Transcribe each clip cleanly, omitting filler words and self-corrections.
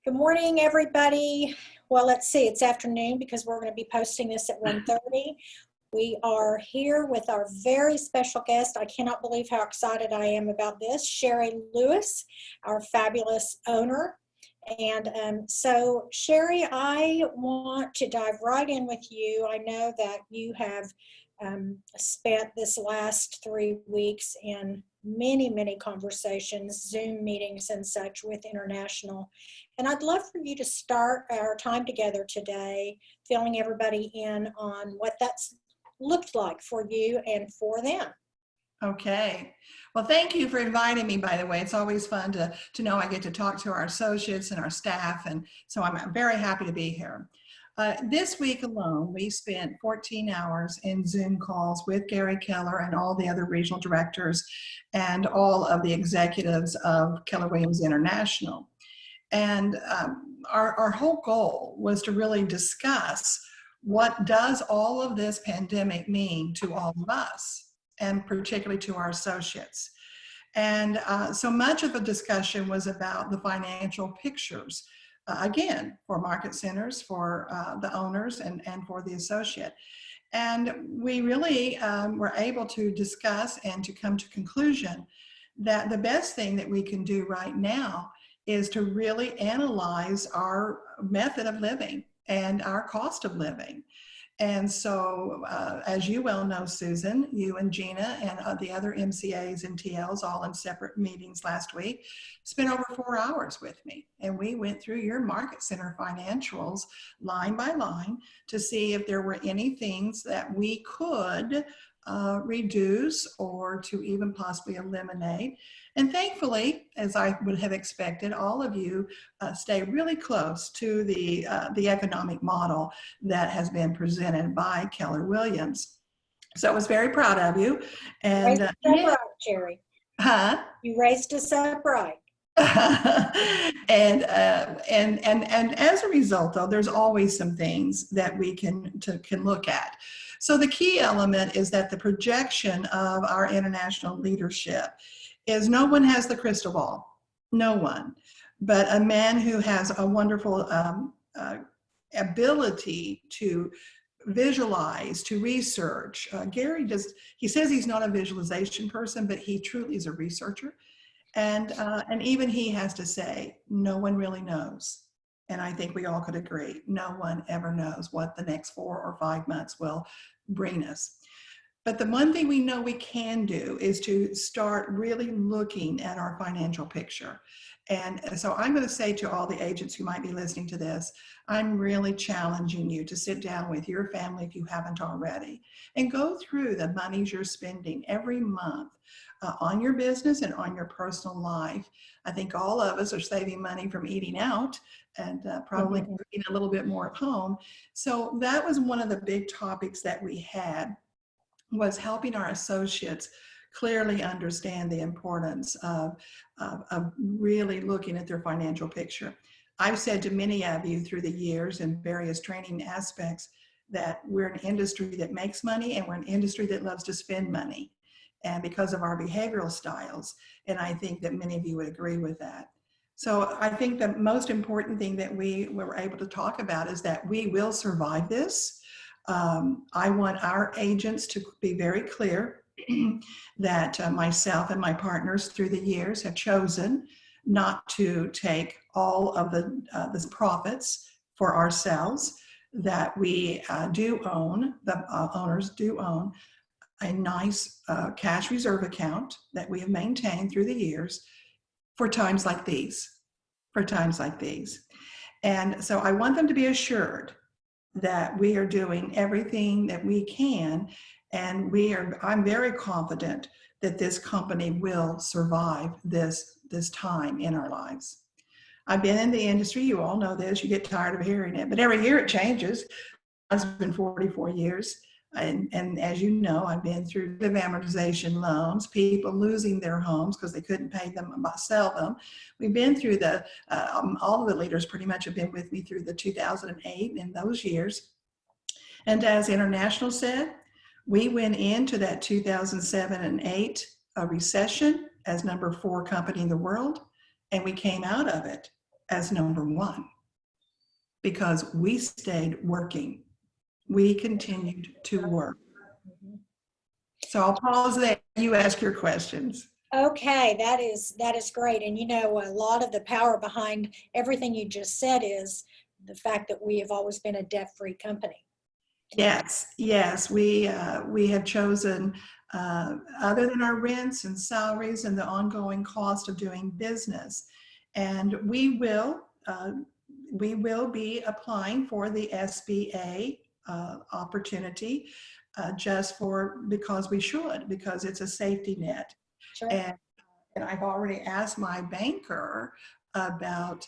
Good morning, everybody. Well, let's see, it's afternoon because we're going to be posting this at 1:30. We are here with our very special guest. I cannot believe how excited I am about this, Sherry Lewis, our fabulous owner. And so, Sherry, I want to dive right in with you. I know that you have spent this last 3 weeks in many conversations, Zoom meetings and such with international. And I'd love for you to start our time together today, filling everybody in on what that's looked like for you and for them. Okay. Well, thank you for inviting me, by the way. It's always fun to know I get to talk to our associates and our staff. And so I'm very happy to be here. This week alone, we spent 14 hours in Zoom calls with Gary Keller and all the other regional directors and all of the executives of Keller Williams International. And our whole goal was to really discuss what does all of this pandemic mean to all of us, and particularly to our associates. And so much of the discussion was about the financial pictures, again, for market centers, for the owners, and for the associate. And we really were able to discuss and to come to conclusion that the best thing that we can do right now is to really analyze our method of living and our cost of living. And so, as you well know, Susan, you and Gina and the other MCAs and TLs, all in separate meetings last week, spent over 4 hours with me. And we went through your market center financials line by line to see if there were any things that we could reduce or to even possibly eliminate. And thankfully, as I would have expected, all of you stay really close to the economic model that has been presented by Keller Williams. So I was very proud of you. And raised us up right, Sherry. Huh? You raised us up right. and as a result, though, there's always some things that we can look at. So the key element is that the projection of our international leadership is no one has the crystal ball, no one, but a man who has a wonderful ability to visualize, to research. Gary he says he's not a visualization person, but he truly is a researcher. And even he has to say, no one really knows. And I think we all could agree, no one ever knows what the next 4 or 5 months will bring us. But the one thing we know we can do is to start really looking at our financial picture. And so I'm going to say to all the agents who might be listening to this, I'm really challenging you to sit down with your family if you haven't already and go through the monies you're spending every month on your business and on your personal life. I think all of us are saving money from eating out and probably eating a little bit more at home. So that was one of the big topics that we had, was helping our associates clearly understand the importance of really looking at their financial picture. I've said to many of you through the years in various training aspects that we're an industry that makes money and we're an industry that loves to spend money, and because of our behavioral styles. And I think that many of you would agree with that. So I think the most important thing that we were able to talk about is that we will survive this. I want our agents to be very clear that myself and my partners through the years have chosen not to take all of the profits for ourselves, that we do own, the owners do own a nice cash reserve account that we have maintained through the years for times like these, And so I want them to be assured that we are doing everything that we can, and I'm very confident that this company will survive this time in our lives. I've been in the industry, you all know this, you get tired of hearing it, but every year it changes. It's been 44 years. And as you know, I've been through the amortization loans, people losing their homes because they couldn't pay them, sell them. We've been through all of the leaders pretty much have been with me through the 2008 and those years. And as International said, we went into that 2007 and 8 recession as number 4 company in the world, and we came out of it as number one because we stayed working. We continued to work. Mhm. So I'll pause there. You ask your questions. Okay, that is great. And you know, a lot of the power behind everything you just said is the fact that we have always been a debt-free company. Yes, yes, we have chosen, other than our rents and salaries and the ongoing cost of doing business. And we will be applying for the SBA opportunity just because we should, because it's a safety net. Sure. And, and I've already asked my banker about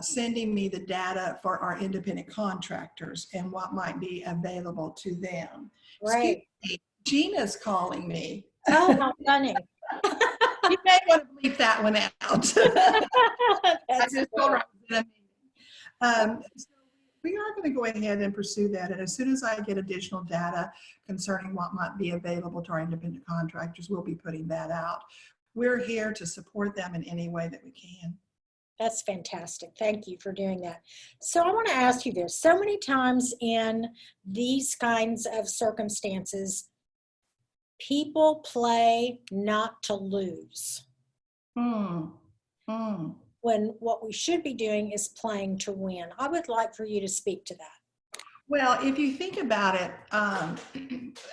sending me the data for our independent contractors and what might be available to them. Excuse Great. me, Gina's calling me. Oh, how funny. You may want to bleep that one out. I That's just cool. told her I was in a meeting. So we are going to go ahead and pursue that. And as soon as I get additional data concerning what might be available to our independent contractors, we'll be putting that out. We're here to support them in any way that we can. That's fantastic. Thank you for doing that. So I want to ask you this. So many times in these kinds of circumstances, people play not to lose Hmm. Hmm. when what we should be doing is playing to win. I would like for you to speak to that. Well, if you think about it,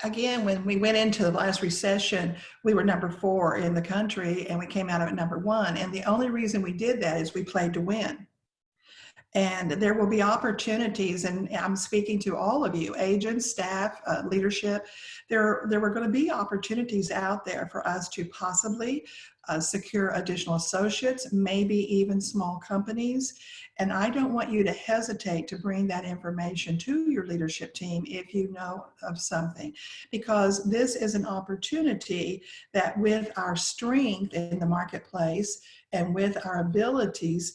again, when we went into the last recession, we were number 4 in the country and we came out of it number 1. And the only reason we did that is we played to win. And there will be opportunities, and I'm speaking to all of you, agents, staff, leadership. There were going to be opportunities out there for us to possibly secure additional associates, maybe even small companies. And I don't want you to hesitate to bring that information to your leadership team if you know of something, because this is an opportunity that with our strength in the marketplace and with our abilities,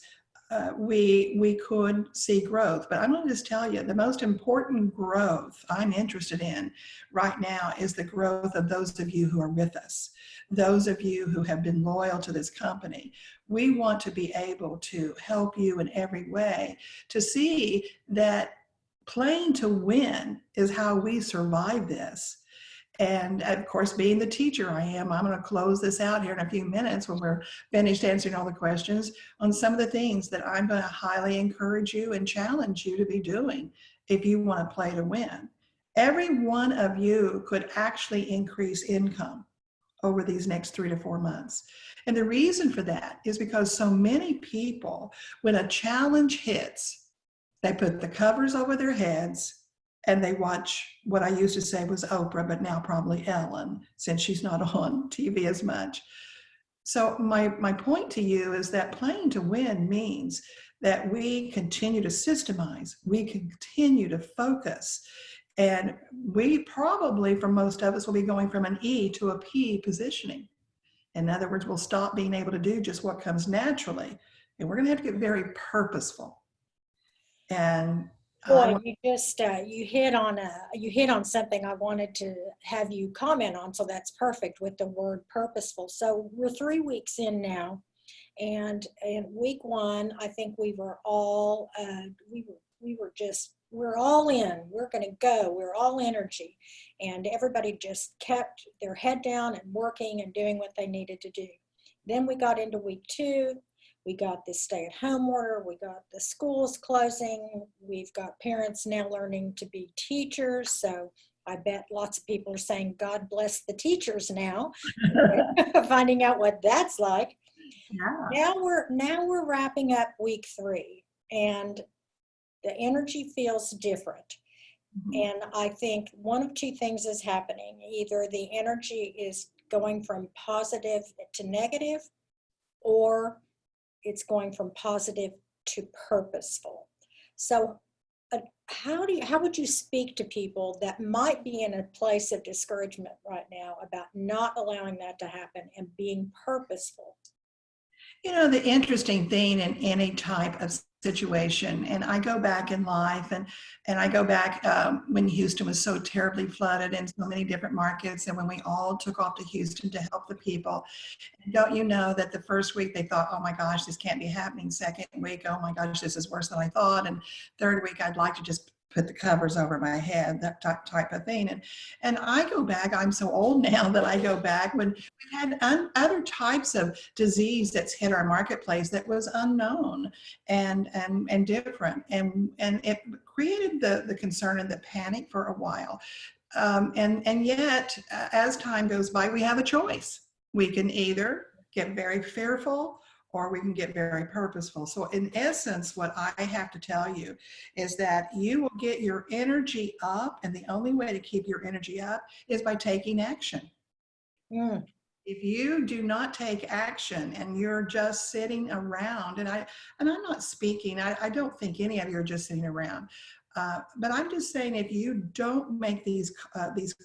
we could see growth. But I'm going to just tell you, the most important growth I'm interested in right now is the growth of those of you who are with us, those of you who have been loyal to this company. We want to be able to help you in every way to see that playing to win is how we survive this. And of course, being the teacher I am, I'm going to close this out here in a few minutes when we're finished answering all the questions on some of the things that I'm going to highly encourage you and challenge you to be doing if you want to play to win. Every one of you could actually increase income over these next 3 to 4 months. And the reason for that is because so many people, when a challenge hits, they put the covers over their heads and they watch what I used to say was Oprah, but now probably Ellen, since she's not on TV as much. So my point to you is that playing to win means that we continue to systemize, we continue to focus, and we probably, for most of us, will be going from an E to a P positioning. In other words, we'll stop being able to do just what comes naturally, and we're going to have to get very purposeful. And Boy, you just you hit on something I wanted to have you comment on. So that's perfect with the word purposeful. So we're 3 weeks in now, and in week 1, I think we were all we're all in. We're going to go. We're all energy, and everybody just kept their head down and working and doing what they needed to do. Then we got into week 2. We got the stay-at-home order. We got the schools closing. We've got parents now learning to be teachers. So I bet lots of people are saying, God bless the teachers now, finding out what that's like. yeah. Now we're wrapping up week 3, and the energy feels different. Mhm. And I think one of 2 things is happening. Either the energy is going from positive to negative, or it's going from positive to purposeful. So how would you speak to people that might be in a place of discouragement right now about not allowing that to happen and being purposeful? You know, the interesting thing in any type of situation. And I go back in life and I go back when Houston was so terribly flooded in so many different markets, and when we all took off to Houston to help the people. And don't you know that the first week they thought, oh my gosh, this can't be happening. Second week, oh my gosh, this is worse than I thought. And third week, I'd like to just put the covers over my head, that type of thing. And I go back, I'm so old now that I go back when we've had other types of disease that's hit our marketplace that was unknown and different. And it created the concern and the panic for a while. And yet, as time goes by, we have a choice. We can either get very fearful or we can get very purposeful. So in essence, what I have to tell you is that you will get your energy up, and the only way to keep your energy up is by taking action. Mm. If you do not take action and you're just sitting around, and I'm not speaking, I don't think any of you are just sitting around. But I'm just saying, if you don't make these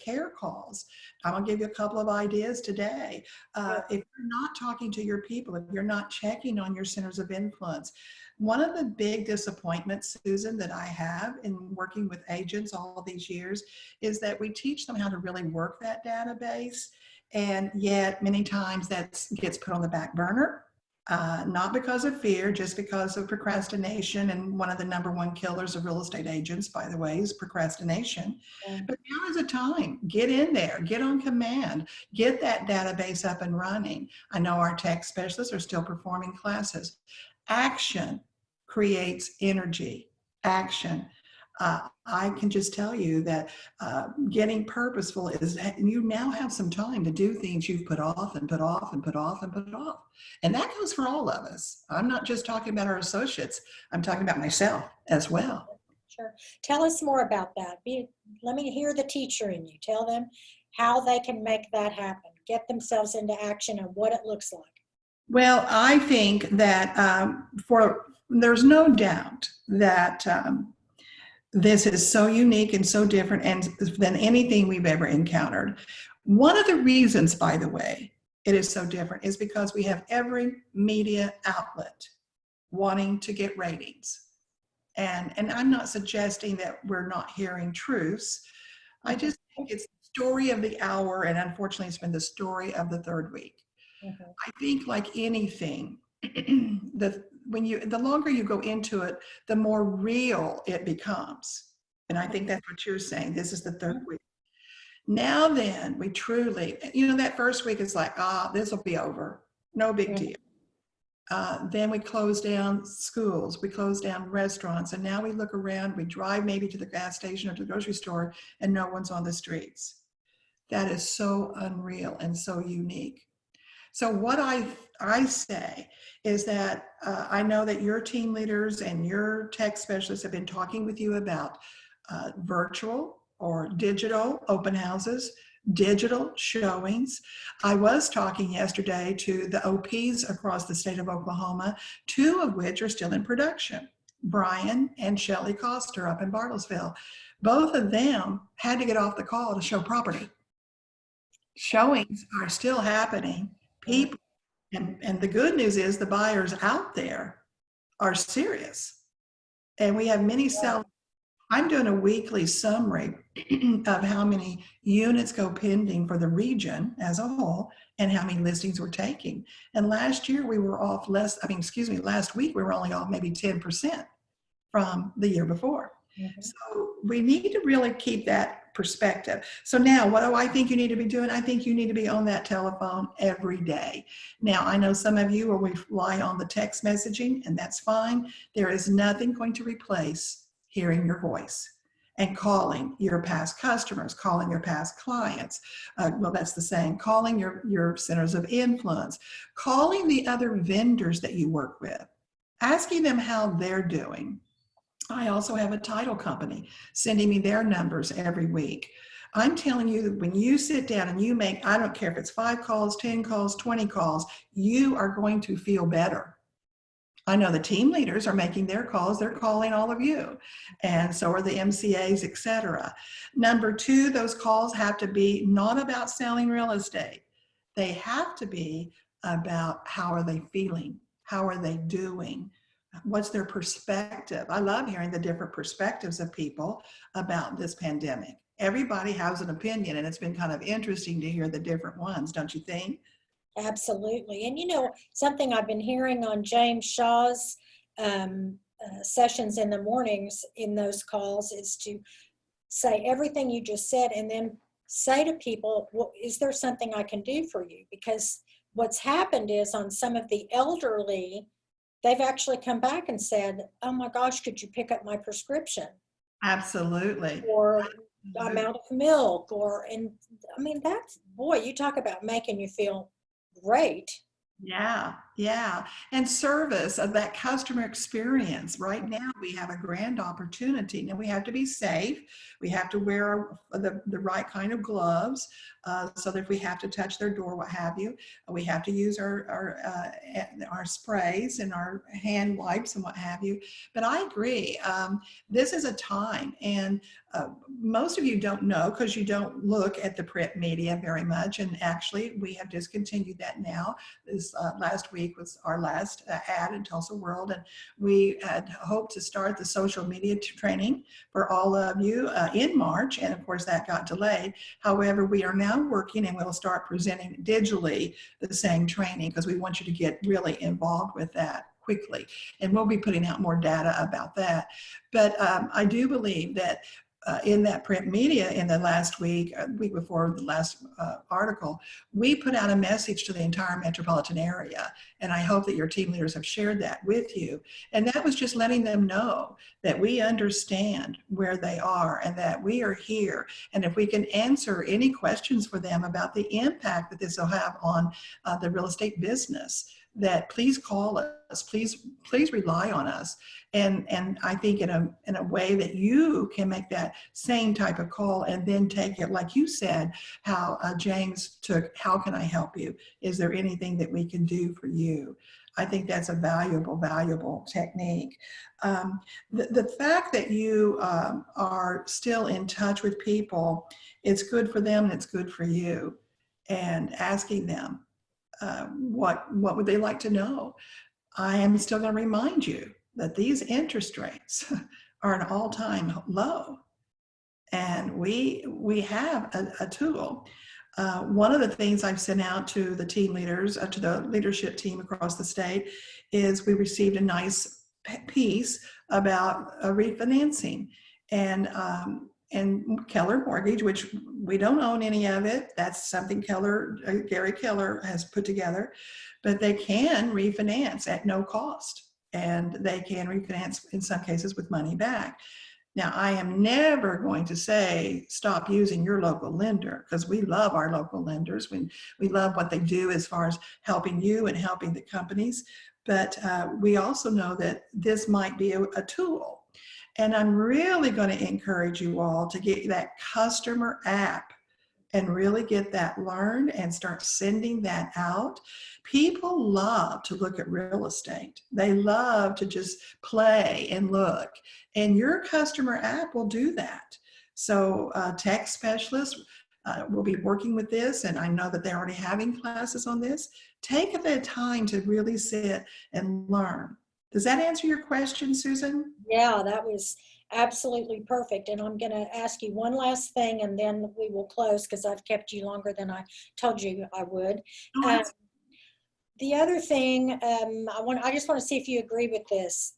care calls, I'm gonna give you a couple of ideas today. If you're not talking to your people, if you're not checking on your centers of influence, one of the big disappointments, Susan, that I have in working with agents all these years is that we teach them how to really work that database, and yet many times that gets put on the back burner. Not because of fear, just because of procrastination. And one of the number one killers of real estate agents, by the way, is procrastination. But now is the time. Get in there, get on command, get that database up and running. I know our tech specialists are still performing classes. Action creates energy. Action. I can just tell you that getting purposeful is, you now have some time to do things you've put off and put off and put off and put off. And that goes for all of us. I'm not just talking about our associates. I'm talking about myself as well. Sure. Tell us more about that. Let me hear the teacher in you. Tell them how they can make that happen, get themselves into action and what it looks like. Well, I think that there's no doubt that this is so unique and so different than anything we've ever encountered. One of the reasons, by the way, it is so different is because we have every media outlet wanting to get ratings. And I'm not suggesting that we're not hearing truths. I just think it's the story of the hour, and unfortunately it's been the story of the third week. Mm-hmm. I think, like anything, the longer you go into it, the more real it becomes. And I think that's what you're saying. This is the third week. Now then, we truly, that first week is like, this will be over. No big deal. Then we close down schools, we close down restaurants, and now we look around, we drive maybe to the gas station or to the grocery store, and no one's on the streets. That is so unreal and so unique. So what I say is that I know that your team leaders and your tech specialists have been talking with you about virtual or digital open houses, digital showings. I was talking yesterday to the OPs across the state of Oklahoma, 2 of which are still in production, Brian and Shelley Coster up in Bartlesville. Both of them had to get off the call to show property. Showings are still happening. People, and the good news is the buyers out there are serious. And we have many sellers. I'm doing a weekly summary of how many units go pending for the region as a whole and how many listings we're taking. And last year we were off last week we were only off maybe 10% from the year before. Mm-hmm. So we need to really keep that perspective. So now what do I think you need to be doing? I think you need to be on that telephone every day. Now, I know some of you will rely on the text messaging, and that's fine. There is nothing going to replace hearing your voice and calling your past customers, calling your past clients. Well, that's the saying, calling your centers of influence, calling the other vendors that you work with, asking them how they're doing. I also have a title company sending me their numbers every week. I'm telling you that when you sit down and you make, I don't care if it's 5 calls, 10 calls, 20 calls, you are going to feel better. I know the team leaders are making their calls. They're calling all of you. And so are the MCAs, et cetera. Number 2, those calls have to be not about selling real estate. They have to be about how are they feeling? How are they doing? what's their perspective. I love hearing the different perspectives of people about this pandemic. Everybody has an opinion, and it's been kind of interesting to hear the different ones, don't you think? Absolutely. And something I've been hearing on James Shaw's sessions in the mornings in those calls is to say everything you just said and then say to people, well, is there something I can do for you? Because what's happened is on some of the elderly, they've actually come back and said, oh my gosh, could you pick up my prescription? Absolutely. Or I'm out of milk, and I mean, that's, boy, you talk about making you feel great. Yeah, yeah. And service of that customer experience. Right now, we have a grand opportunity. Now, we have to be safe. We have to wear the right kind of gloves so that if we have to touch their door, what have you, we have to use our sprays and our hand wipes and what have you. But I agree. This is a time, and most of you don't know because you don't look at the print media very much. And actually, we have discontinued that now. This last week was our last ad in Tulsa World, and we had hoped to start the social media training for all of you in March, and of course that got delayed. However, we are now working, and we'll start presenting digitally the same training because we want you to get really involved with that quickly, and we'll be putting out more data about that. But I do believe that in that print media in the last week before the last article, we put out a message to the entire metropolitan area. And I hope that your team leaders have shared that with you. And that was just letting them know that we understand where they are and that we are here. And if we can answer any questions for them about the impact that this will have on the real estate business, that please call us, please rely on us. And I think in a way that you can make that same type of call and then take it, like you said, how James took, how can I help you? Is there anything that we can do for you? I think that's a valuable technique. The fact that you are still in touch with people, it's good for them and it's good for you. And asking them, what would they like to know? I am still going to remind you that these interest rates are an all-time low, and we have a tool. One of the things I've sent out to the team leaders, to the leadership team across the state, is we received a nice piece about refinancing, and Keller Mortgage, which we don't own any of it. That's something Gary Keller has put together, but they can refinance at no cost, and they can refinance in some cases with money back. Now, I am never going to say stop using your local lender, because we love our local lenders. We love what they do as far as helping you and helping the companies. But we also know that this might be a tool. And I'm really going to encourage you all to get that customer app and really get that learned and start sending that out. People love to look at real estate. They love to just play and look. And your customer app will do that. So tech specialists will be working with this, and I know that they're already having classes on this. Take the time to really sit and learn. Does that answer your question, Susan? Yeah, that was absolutely perfect. And I'm going to ask you one last thing, and then we will close because I've kept you longer than I told you I would. The other thing, I just want to see if you agree with this.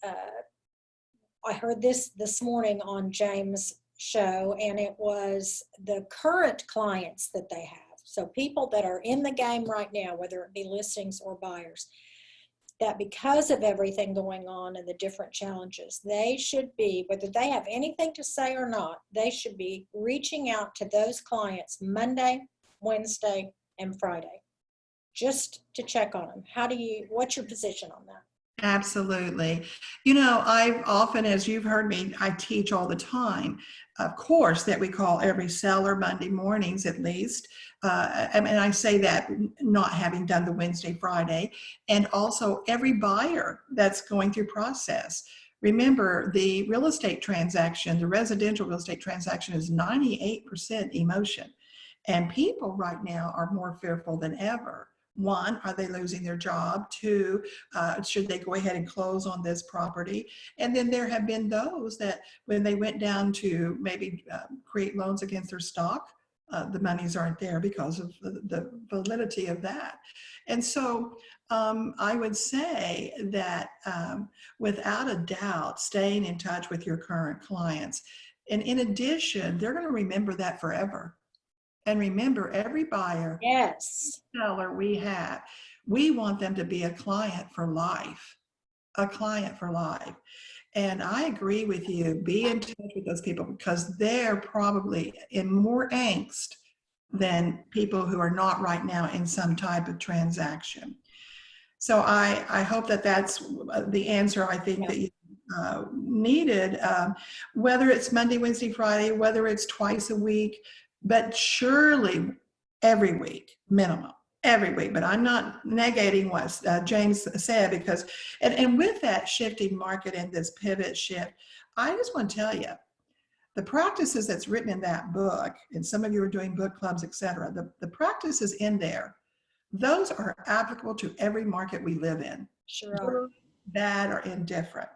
I heard this morning on James' show, and it was the current clients that they have. So people that are in the game right now, whether it be listings or buyers, that because of everything going on and the different challenges, they should be, whether they have anything to say or not, they should be reaching out to those clients Monday, Wednesday, and Friday, just to check on them. What's your position on that? Absolutely. You know, I've often, as you've heard me, I teach all the time, of course, that we call every seller Monday mornings at least. And I say that not having done the Wednesday, Friday, and also every buyer that's going through process. Remember, the real estate transaction, the residential real estate transaction is 98% emotion. And people right now are more fearful than ever. One, are they losing their job? Two, should they go ahead and close on this property? And then there have been those that when they went down to maybe create loans against their stock, the monies aren't there because of the validity of that. And so I would say that without a doubt, staying in touch with your current clients. And in addition, they're going to remember that forever. And remember, every buyer, Yes. seller we have, we want them to be a client for life, a client for life. And I agree with you, be in touch with those people because they're probably in more angst than people who are not right now in some type of transaction. So I hope that that's the answer I think that you needed, whether it's Monday, Wednesday, Friday, whether it's twice a week, but surely every week, minimum, every week. But I'm not negating what James said because, and with that shifting market and this pivot shift, I just want to tell you, the practices that's written in that book, and some of you are doing book clubs, etc. The practices in there, those are applicable to every market we live in. Sure are. Bad or indifferent.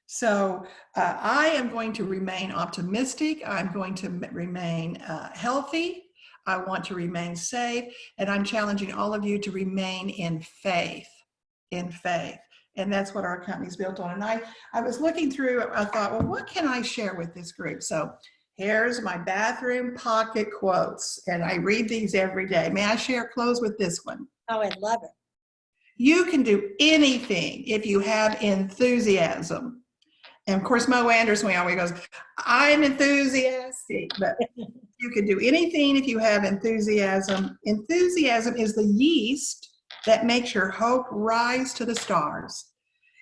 So I am going to remain optimistic. I'm going to remain healthy. I want to remain safe. And I'm challenging all of you to remain in faith, in faith. And that's what our company's built on. And I was looking through, I thought, well, what can I share with this group? So here's my bathroom pocket quotes. And I read these every day. May I share close with this one? Oh, I love it. You can do anything if you have enthusiasm. And of course, Mo Anderson, we always goes, I'm enthusiastic, but you can do anything if you have enthusiasm. Enthusiasm is the yeast that makes your hope rise to the stars.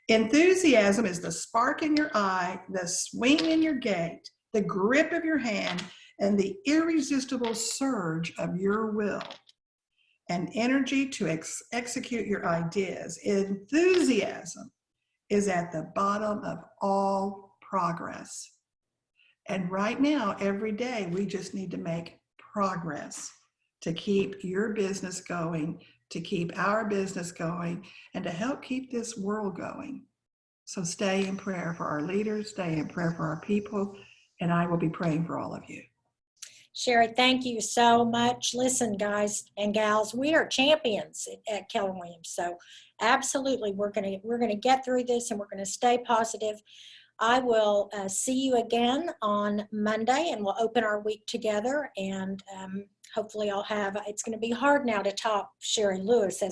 Enthusiasm is the spark in your eye, the swing in your gait, the grip of your hand, and the irresistible surge of your will and energy to execute your ideas. Enthusiasm is at the bottom of all progress. And right now, every day, we just need to make progress to keep your business going, to keep our business going, and to help keep this world going. So stay in prayer for our leaders, stay in prayer for our people, and I will be praying for all of you. Sherry, thank you so much. Listen, guys and gals, we are champions at Keller Williams. So absolutely, we're gonna get through this and we're gonna stay positive. I will see you again on Monday and we'll open our week together and hopefully I'll have, it's gonna be hard now to top Sherry Lewis as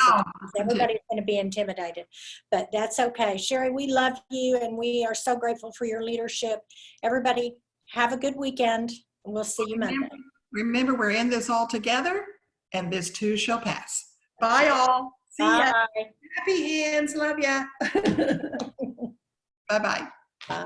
everybody's gonna be intimidated, but that's okay. Sherry, we love you and we are so grateful for your leadership. Everybody have a good weekend. We'll see you Monday. Remember, we're in this all together, and this too shall pass. Bye, all. See ya. Bye. Happy hands. Love ya. Bye-bye. Bye.